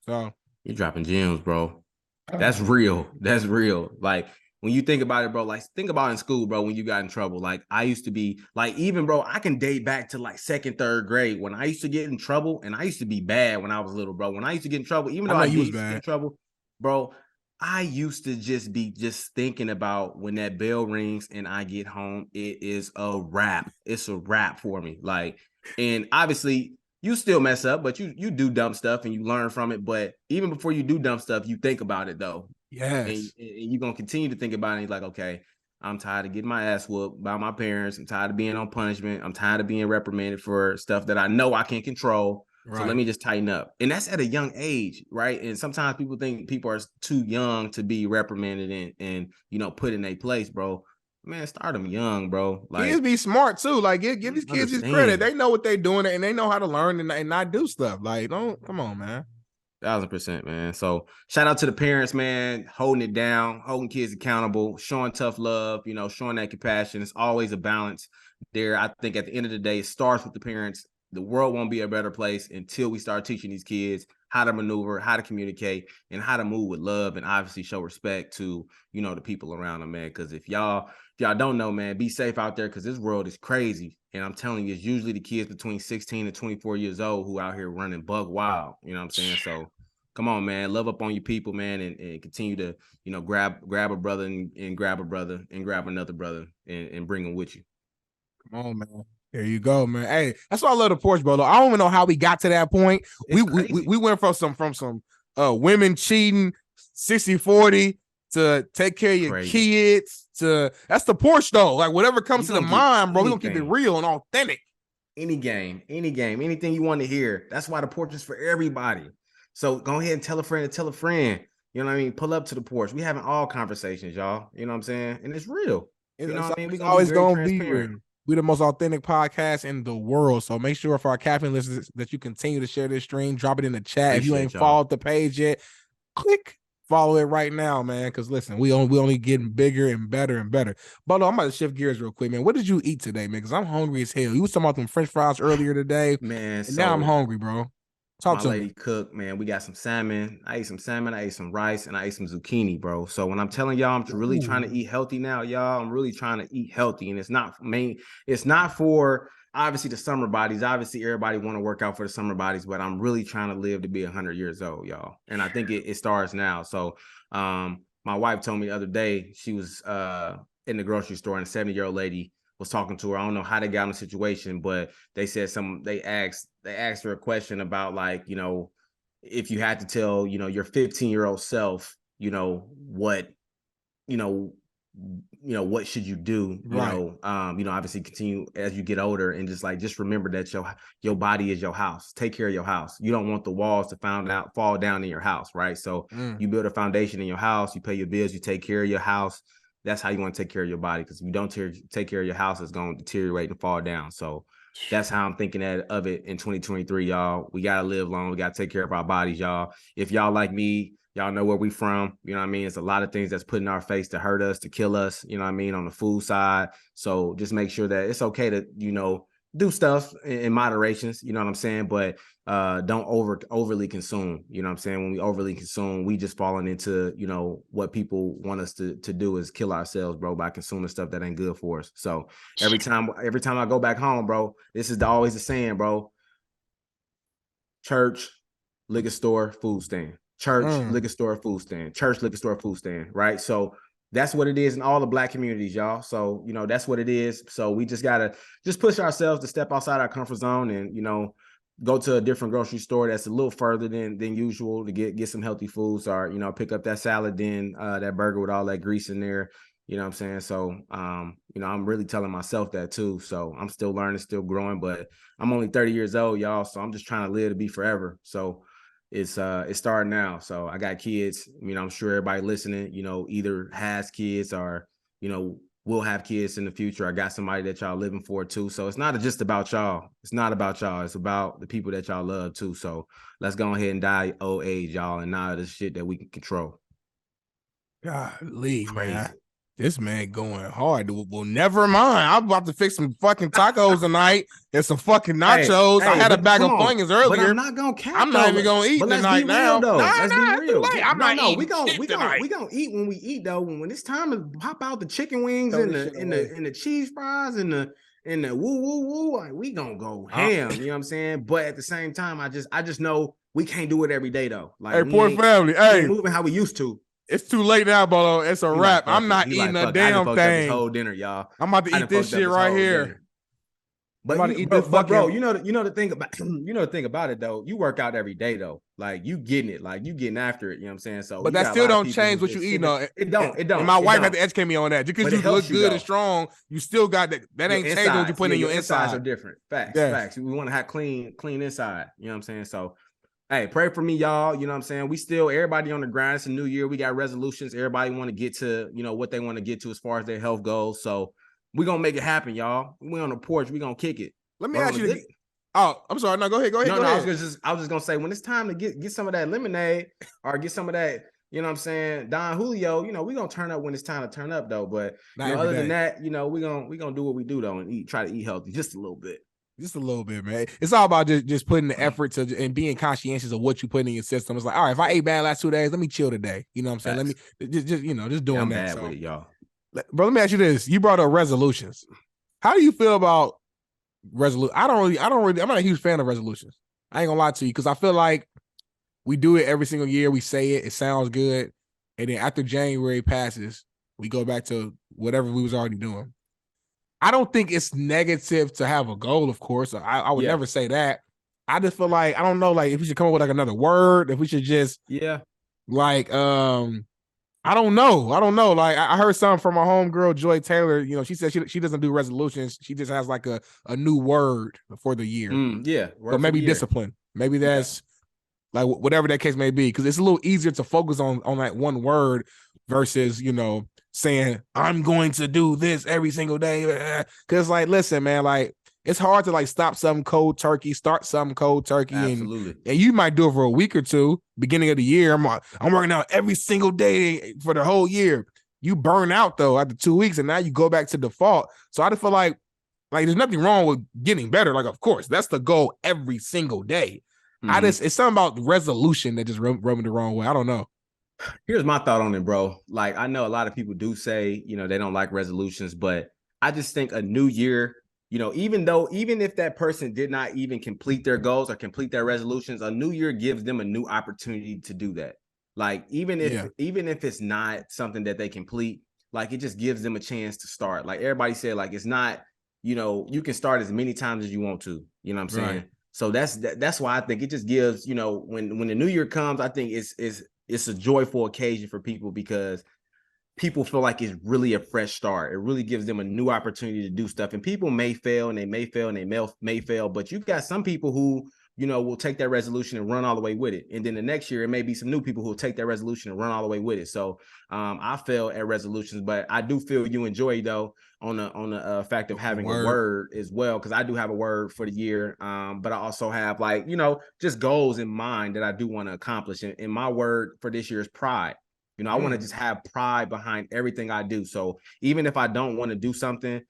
So you're dropping gems, bro. That's real. That's real. Like, when you think about it, bro, like think about in school, bro, when you got in trouble. Like I used to be like, even bro, I can date back to like 2nd, 3rd grade when I used to get in trouble, and I used to be bad when I was little, bro. When I used to get in trouble, even though I used to get in trouble, bro, I used to just be thinking about when that bell rings and I get home, it is a wrap. It's a wrap for me. Like, and obviously you still mess up, but you do dumb stuff and you learn from it. But even before you do dumb stuff, you think about it though. Yes. And you're going to continue to think about it. He's like, okay, I'm tired of getting my ass whooped by my parents. I'm tired of being on punishment. I'm tired of being reprimanded for stuff that I know I can't control. Right. So let me just tighten up. And that's at a young age, right? And sometimes people think people are too young to be reprimanded and you know, put in a place, bro. Man, start them young, bro. Like, kids be smart too. Like, give these kids his credit. They know what they're doing and they know how to learn and not do stuff. Like, come on, man. 1000%, man. So shout out to the parents, man, holding it down, holding kids accountable, showing tough love, you know, showing that compassion. It's always a balance there. I think at the end of the day, it starts with the parents. The world won't be a better place until we start teaching these kids how to maneuver, how to communicate, and how to move with love, and obviously show respect to, you know, the people around them, man. Because if y'all don't know, man, be safe out there because this world is crazy. And I'm telling you, it's usually the kids between 16 and 24 years old who out here running bug wild. You know what I'm saying? So come on, man, love up on your people, man, and continue to, you know, grab a brother and grab a brother and grab another brother and bring them with you. Come on, man. There you go, man. Hey, that's why I love the Porch, bro. I don't even know how we got to that point. We went from some women cheating 60-40 to take care of your kids to that's the Porch though. Like whatever comes to the mind, bro, we're gonna keep it real and authentic. Any game, anything you want to hear. That's why the Porch is for everybody. So go ahead and tell a friend to tell a friend. You know what I mean? Pull up to the Porch. We having all conversations, y'all. You know what I'm saying? And it's real. You know what I mean? We always gonna be here. We're the most authentic podcast in the world. So make sure for our Caffeine listeners that you continue to share this stream. Drop it in the chat. If you ain't followed the page yet, click follow it right now, man. Because listen, we only getting bigger and better and better. But I'm about to shift gears real quick, man. What did you eat today, man? Because I'm hungry as hell. You was talking about them French fries earlier today, man. And now I'm hungry, bro. Talk to my lady cook, man. We got some salmon. I ate some salmon. I ate some rice, and I ate some zucchini, bro. So when I'm telling y'all, I'm really trying to eat healthy now, y'all. I'm really trying to eat healthy, and it's not for obviously the summer bodies. Obviously, everybody want to work out for the summer bodies, but I'm really trying to live to be 100 years old, y'all. And I think it starts now. So, my wife told me the other day she was in the grocery store, and a 70-year-old lady was talking to her. I don't know how they got in the situation, but they said they asked her a question about, like, you know, if you had to tell, you know, your 15-year-old self, you know, what should you do? You know, obviously continue as you get older and just remember that your body is your house. Take care of your house. You don't want the walls to fall down in your house, right? So you build a foundation in your house, you pay your bills, you take care of your house. That's how you want to take care of your body, because if you don't take care of your house, it's going to deteriorate and fall down. So that's how I'm thinking of it in 2023, y'all. We got to live long. We got to take care of our bodies, y'all. If y'all like me, y'all know where we from. You know what I mean? It's a lot of things that's put in our face to hurt us, to kill us, you know what I mean, on the food side. So just make sure that it's okay to, you know, do stuff in moderations, you know what I'm saying? But don't overly consume, you know what I'm saying? When we overly consume, we just falling into, you know, what people want us to do is kill ourselves, bro, by consuming stuff that ain't good for us. So every time I go back home, bro, this is always the saying, bro: church, liquor store, food stand. Church, liquor store, food stand. Church, liquor store, food stand, right? So that's what it is in all the Black communities, y'all. So, you know, that's what it is. So we just got to push ourselves to step outside our comfort zone and, you know, go to a different grocery store that's a little further than usual to get some healthy foods, or pick up that salad, then that burger with all that grease in there. You know what I'm saying? So I'm really telling myself that too. So I'm still learning, still growing, but I'm only 30 years old, y'all. So I'm just trying to live to be forever. So it's starting now. So I got kids. I'm sure everybody listening, either has kids or will have kids in the future. I got somebody that y'all living for too. So it's not just about y'all. It's not about y'all. It's about the people that y'all love too. So let's go ahead and die old age, y'all, and not the shit that we can control. Golly, man. This man going hard. Well, never mind. I'm about to fix some fucking tacos tonight and some fucking nachos. I had a bag of Funyuns earlier. But I'm not gonna cap. I'm not even gonna eat tonight now. Let's be real. I'm not eating. We gonna eat when we eat though. When it's time to pop out the chicken wings and the cheese fries and the woo woo woo, like, we gonna go ham. You know what I'm saying? But at the same time, I just know we can't do it every day though. Like, hey, poor family. Hey, moving how we used to. It's too late now, Bolo. It's a wrap. I'm not eating a damn thing. This whole dinner, y'all. I'm about to eat this shit right here. But bro, you know the thing about it though. You work out every day though. Like you getting it, like you getting after it. You know what I'm saying? So, but that still don't change what you eat. No, it don't. And my wife had to educate me on that. Just because you look good and strong, you still got that. That ain't changing what you put in your insides. Are different. Facts. We want to have clean inside. You know what I'm saying? So. Hey, pray for me, y'all. You know what I'm saying? Everybody on the grind. It's a new year. We got resolutions. Everybody want to get to, what they want to get to as far as their health goes. So we're going to make it happen, y'all. We on the porch. We're going to kick it. Let me ask you. I'm sorry. No, go ahead. Go ahead. I was just going to say, when it's time to get some of that lemonade or get some of that, you know what I'm saying, Don Julio, we're going to turn up when it's time to turn up, though. But other than that, we're going to do what we do, though, and try to eat healthy just a little bit. Just a little bit, man. It's all about just putting the effort and being conscientious of what you put in your system. It's like, all right, if I ate bad last 2 days, let me chill today. You know what I'm saying? Let me just doing that. Bad with it, y'all. Bro, let me ask you this. You brought up resolutions. How do you feel about resolution? I'm not a huge fan of resolutions. I ain't gonna lie to you, because I feel like we do it every single year. We say it sounds good. And then after January passes, we go back to whatever we was already doing. I don't think it's negative to have a goal, of course. I would never say that. I just feel like, I don't know, like, if we should come up with like another word, if we should just like I don't know. Like, I heard something from my homegirl Joy Taylor. She said she doesn't do resolutions. She just has like a new word for the year. So maybe discipline. Maybe that's like whatever that case may be, because it's a little easier to focus on that one word versus saying I'm going to do this every single day. Because like, listen, man, like, it's hard to like stop something cold turkey, start something cold turkey. Absolutely. And you might do it for a week or two, beginning of the year. I'm working out every single day for the whole year. You burn out though after 2 weeks, and now you go back to default. So I just feel like there's nothing wrong with getting better. Like, of course, that's the goal every single day. It's something about resolution that just rubbed me the wrong way. I don't know. Here's my thought on it, bro. Like, I know a lot of people do say, they don't like resolutions, but I just think a new year, even if that person did not even complete their goals or complete their resolutions, a new year gives them a new opportunity to do that. Like, even if it's not something that they complete, like, it just gives them a chance to start. Like everybody said, like, it's not, you can start as many times as you want to, you know what I'm saying? Right. So that's why I think it just gives, when the new year comes, I think it's a joyful occasion for people, because people feel like it's really a fresh start. It really gives them a new opportunity to do stuff. And people may fail, and they may fail, but you got some people who, will take that resolution and run all the way with it. And then the next year, it may be some new people who will take that resolution and run all the way with it. So I fail at resolutions, but I do feel you enjoy, though, on the fact of having a word as well, because I do have a word for the year. But I also have, like, just goals in mind that I do want to accomplish. And my word for this year is pride. I want to just have pride behind everything I do. So even if I don't want to do something,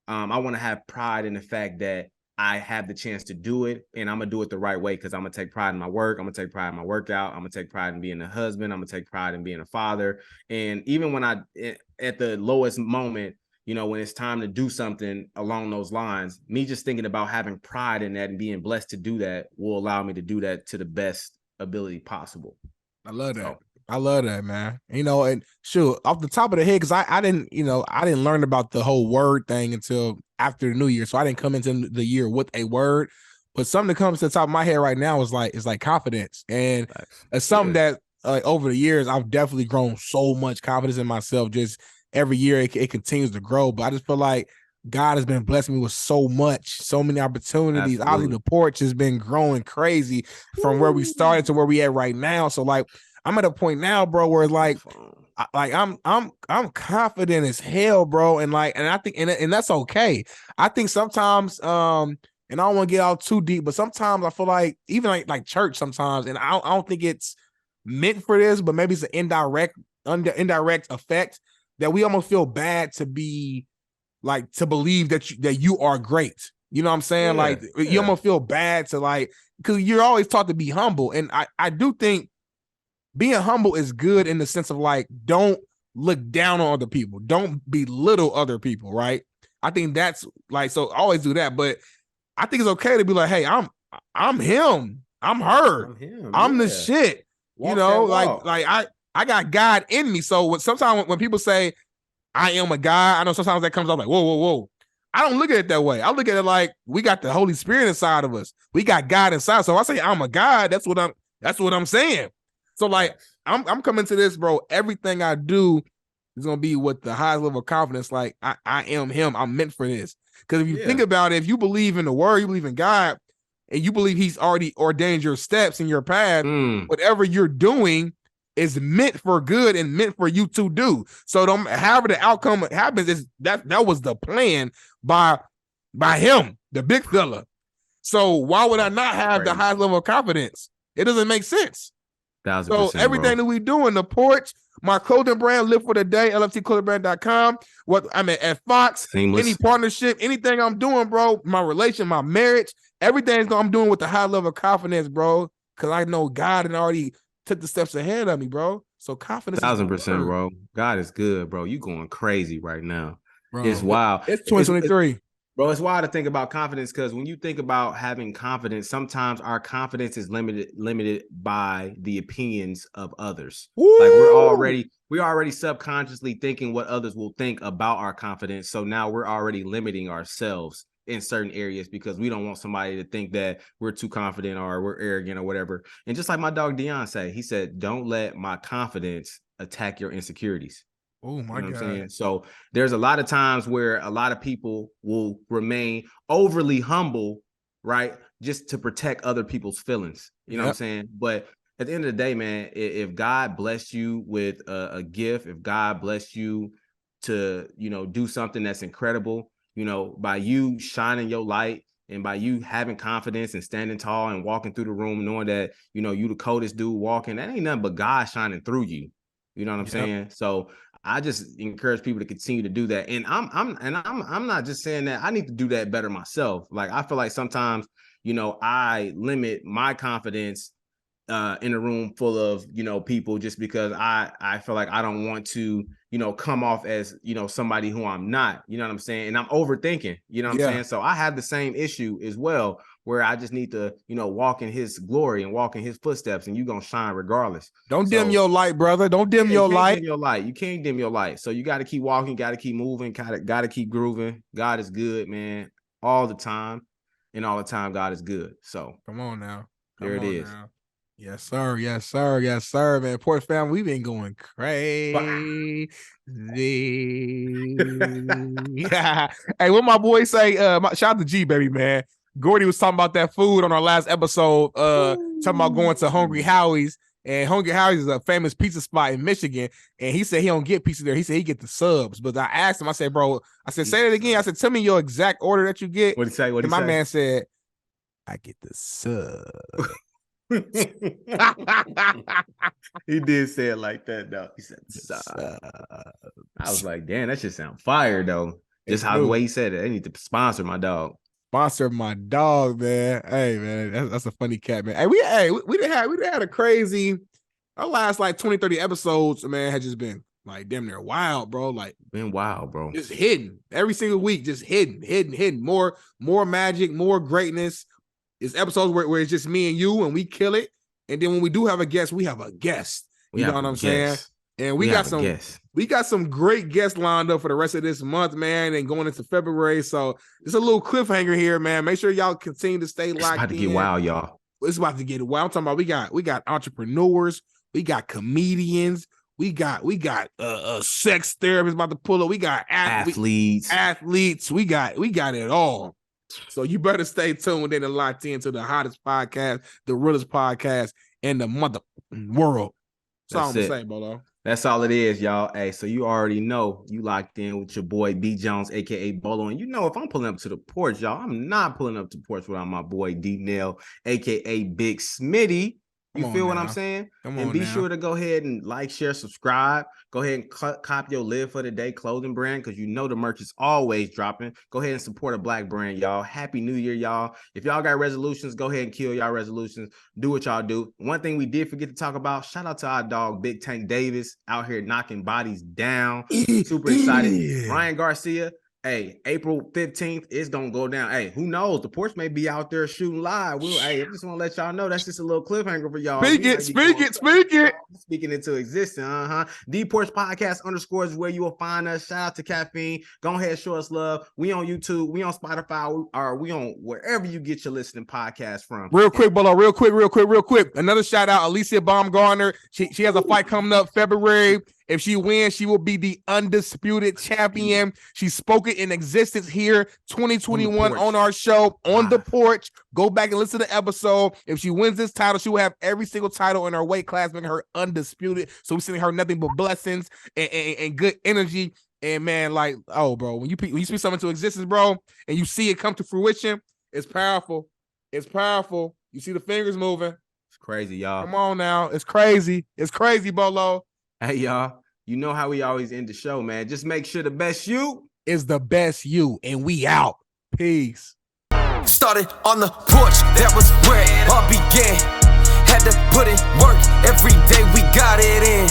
I want to have pride in the fact that I have the chance to do it, and I'm going to do it the right way, because I'm going to take pride in my work. I'm going to take pride in my workout. I'm going to take pride in being a husband. I'm going to take pride in being a father. And even when at the lowest moment, when it's time to do something along those lines, me just thinking about having pride in that and being blessed to do that will allow me to do that to the best ability possible. I love that. So, I love that, man. And shoot, off the top of the head, because I didn't learn about the whole word thing until after the new year. So I didn't come into the year with a word. But something that comes to the top of my head right now is like confidence. And it's something that over the years, I've definitely grown so much confidence in myself. Just every year it continues to grow. But I just feel like God has been blessing me with so many opportunities. Absolutely. Obviously, the porch has been growing crazy from where we started to where we at right now. So like I'm at a point now, bro, where it's like I'm confident as hell, bro. And I think and that's okay. I think sometimes and I don't want to get out too deep, but sometimes I feel like even like church sometimes, and I don't think it's meant for this, but maybe it's an indirect effect that we almost feel bad to be like to believe that you are great. You know what I'm saying? You almost feel bad to because you're always taught to be humble. And I do think being humble is good in the sense of don't look down on other people. Don't belittle other people, right? I think that's so always do that. But I think it's okay to be like, hey, I'm him. I'm her. I'm the shit. Walk I got God in me. So sometimes when people say I am a God, I know sometimes that comes up like, whoa. I don't look at it that way. I look at it like we got the Holy Spirit inside of us. We got God inside. So if I say I'm a God, that's what I'm saying. So I'm coming to this, bro. Everything I do is gonna be with the highest level of confidence. Like I am him. I'm meant for this. Because if you think about it, if you believe in the word, you believe in God, and you believe he's already ordained your steps in your path, whatever you're doing is meant for good and meant for you to do. So however the outcome happens is that was the plan by him, the big fella. So why would I not have the highest level of confidence? It doesn't make sense. 1000%, so everything that we do in the porch, my clothing brand, Live for the Day, lftclothingbrand.com. What I mean at Fox, Seamless. Any partnership, anything I'm doing, bro, my relation, my marriage, everything I'm doing with the high level of confidence, bro. Because I know God had already took the steps ahead of me, bro. So confidence. 1000%, bro. God is good, bro. You going crazy right now. Bro, it's wild. It's 2023. Bro, it's wild to think about confidence because when you think about having confidence, sometimes our confidence is limited by the opinions of others. Woo! Like we're already subconsciously thinking what others will think about our confidence. So now we're already limiting ourselves in certain areas because we don't want somebody to think that we're too confident or we're arrogant or whatever. And just like my dog Dion said, he said, don't let my confidence attack your insecurities. Oh my God. What I'm saying? So there's a lot of times where a lot of people will remain overly humble, right? Just to protect other people's feelings. You know what I'm saying? But at the end of the day, man, if God blessed you with a gift, if God blessed you to, do something that's incredible, by you shining your light and by you having confidence and standing tall and walking through the room, knowing that, you the coldest dude walking, that ain't nothing but God shining through you. You know what I'm saying? So I just encourage people to continue to do that. And I'm not just saying that. I need to do that better myself. Like I feel like sometimes, I limit my confidence in a room full of, people just because I feel like I don't want to, come off as, somebody who I'm not, you know what I'm saying? And I'm overthinking, you know what I'm saying? So I have the same issue as well, where I just need to, walk in his glory and walk in his footsteps, and you're going to shine regardless. Don't dim your light, brother. Don't dim your light. You can't dim your light. So you got to keep walking, got to keep moving, got to keep grooving. God is good, man, all the time. And all the time, God is good. So come on now. There it is. Now. Yes, sir. Yes, sir. Yes, sir, man. Porch family, we've been going crazy. Hey, what my boy say? Shout out to G, baby, man. Gordy was talking about that food on our last episode, talking about going to Hungry Howie's. And Hungry Howie's is a famous pizza spot in Michigan. And he said he don't get pizza there. He said he get the subs. But I asked him, I said, bro, say it again. I said, tell me your exact order that you get. What'd he say? My man said, I get the sub. He did say it like that, though. He said, I was like, damn, that shit sound fire, though. Just how the way he said it. They need to sponsor my dog. Sponsor my dog, man. Hey, man, that's a funny cat, man. Hey, we done had a crazy. Our last 20, 30 episodes, man, had just been damn near wild, bro. Been wild, bro. Just hidden every single week, just hidden. More magic, more greatness. It's episodes where it's just me and you, and we kill it. And then when we do have a guest, we have a guest. You know what I'm saying? And we got some great guests lined up for the rest of this month, man, and going into February. So it's a little cliffhanger here, man. Make sure y'all continue to stay locked in. It's about to get wild, y'all. It's about to get wild. I'm talking about we got entrepreneurs, we got comedians, we got sex therapists about to pull up. We got athletes. We got it all. So you better stay tuned in and locked into the hottest podcast, the realest podcast in the mother world. That's all I'm gonna say, Bolo. That's all it is, y'all. Hey, so you already know you locked in with your boy B Jones, aka Bolo. And you know, if I'm pulling up to the porch, y'all, I'm not pulling up to the porch without my boy D Nail, aka Big Smitty. You feel what I'm saying? And be sure to go ahead and like, share, subscribe. Go ahead and cop your Live for the Day clothing brand, because you know the merch is always dropping. Go ahead and support a Black brand, y'all. Happy New Year, y'all. If y'all got resolutions, go ahead and kill y'all resolutions. Do what y'all do. One thing we did forget to talk about, shout out to our dog, Big Tank Davis, out here knocking bodies down. Super excited. Ryan Garcia. Hey, April 15th, it's going to go down. Hey, who knows? The Porch may be out there shooting live. Hey, I just want to let y'all know that's just a little cliffhanger for y'all. Speak it. Speaking into existence. The Porch Podcast _ is where you will find us. Shout out to Caffeine. Go ahead and show us love. We on YouTube. We on Spotify. Or we on wherever you get your listening podcast from. Real quick, Bolo. Real quick. Another shout out, Alicia Baumgartner. She has a fight coming up February. If she wins, she will be the undisputed champion. She spoke it in existence here, 2021 on our show, on the porch. Go back and listen to the episode. If she wins this title, she will have every single title in her weight class, making her undisputed. So we're sending her nothing but blessings and good energy. And man, like, oh, bro, when you speak something to existence, bro, and you see it come to fruition, it's powerful. It's powerful. You see the fingers moving. It's crazy, y'all. Come on now. It's crazy. It's crazy, Bolo. Hey, y'all, you know how we always end the show, man. Just make sure the best you is the best you, and we out. Peace. Started on the porch, that was where it all began. Had to put in work, every day we got it in.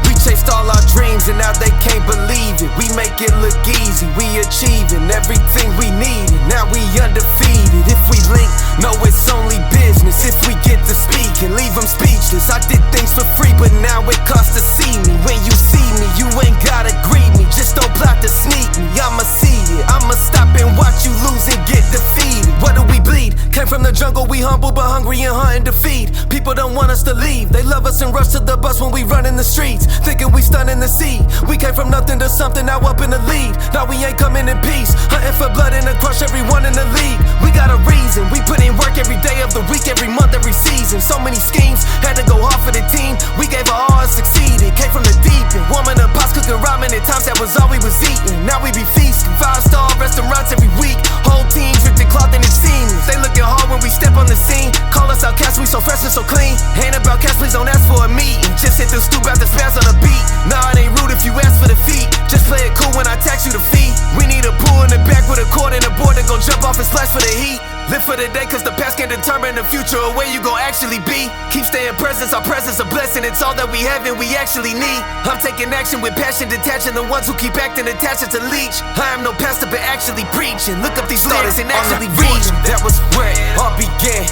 We chased all our dreams and now they can't believe it. We make it look easy, we achieving everything we needed. Now we undefeated. If we link, no, it's only business. If we get to speak and leave them speechless. I did things for free, but now it costs to see me. When you see me, you ain't gotta greet me. Just don't plot to sneak me. I'ma see it, I'ma stop and watch you lose and get defeated. What do we bleed? Came from the jungle, we humble but hungry and hunting to feed. People don't want us to leave. They love us and rush to the bus when we run in the streets, thinking we stunning the sea. We came from nothing to something, now up in the lead. Now we ain't coming in peace, hunting for blood and to crush everyone in the league. We got a reason, we put in work every day of the week, every month, every season. So many schemes, had to go hard for the team. We gave our all and succeeded, came from the deep end. Warming up pots, cooking ramen at times, that was all we was eating. Now we be feasting, 5-star restaurants every week. Whole team dripped in cloth and it's seamless. They looking hard when we step on the scene. Call us outcasts, we so fresh and so clean. Ain't about cash, please don't ask for a meeting. Just hit the stoop, out the spaz on the beat. Nah, it ain't rude if you ask for the feet. Just play it cool when I tax you the fee. We need a pool in the back with a cord and a board that gon' jump off and splash for the heat. Live for the day, cause the past can determine the future or where you gon' actually be. Keep staying present, our presence a blessing. It's all that we have and we actually need. I'm taking action with passion, detaching the ones who keep acting attached to leech. I am no pastor but actually preaching. Look up these lyrics and actually read. That was where it all began.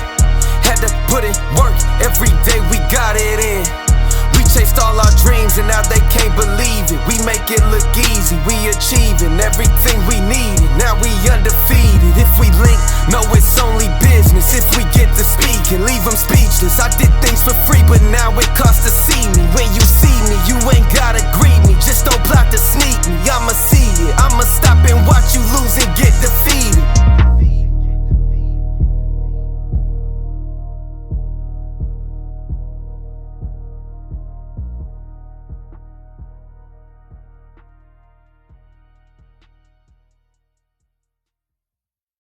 Had to put in work, every day we got it in. We chased all our dreams and now they can't believe it. We make it look easy, we achieving everything we needed. Now we undefeated. If we link, no, it's only business. If we get to speak and leave them speechless. I did things for free, but now it costs to see me.